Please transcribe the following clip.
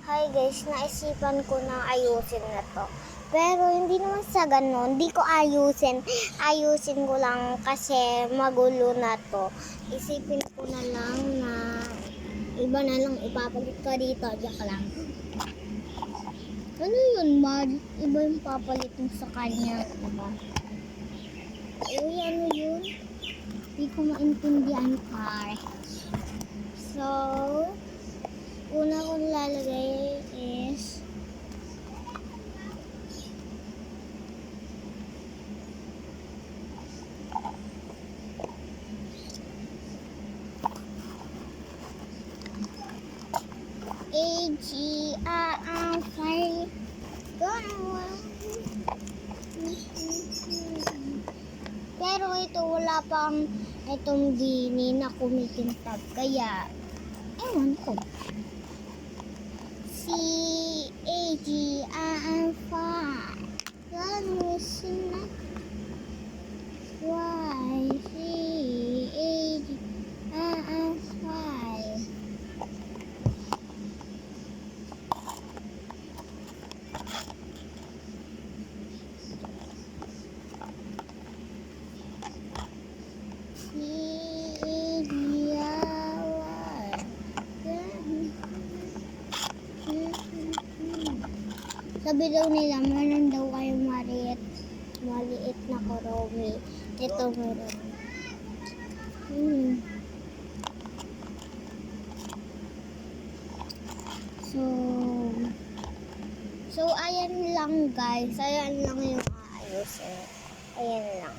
Hi guys, naisipan ko na ayusin na to. Pero hindi naman sa ganun, hindi ko ayusin. Ayusin ko lang kasi magulo na to. Isipin ko na lang na iba na lang ipapalit ko dito. Diyak lang. Ano yun, Mad? Iba yung papalit mo sa kanya. Diba? Uy, ano yun? Hindi ko maintindihan, pare. So, una kong lalagay is A-G-A-R-5. Pero ito wala pang itong dini na kumikintab. Kaya, ewan ko. C-A-G-A-R-5. Ganun sila. Y-C-A-G-A-R-5. Sabi daw nila, meron daw kayong maliit na koromi. Ito meron. So, ayan lang guys. Ayan lang yung aayusin. Ayan lang.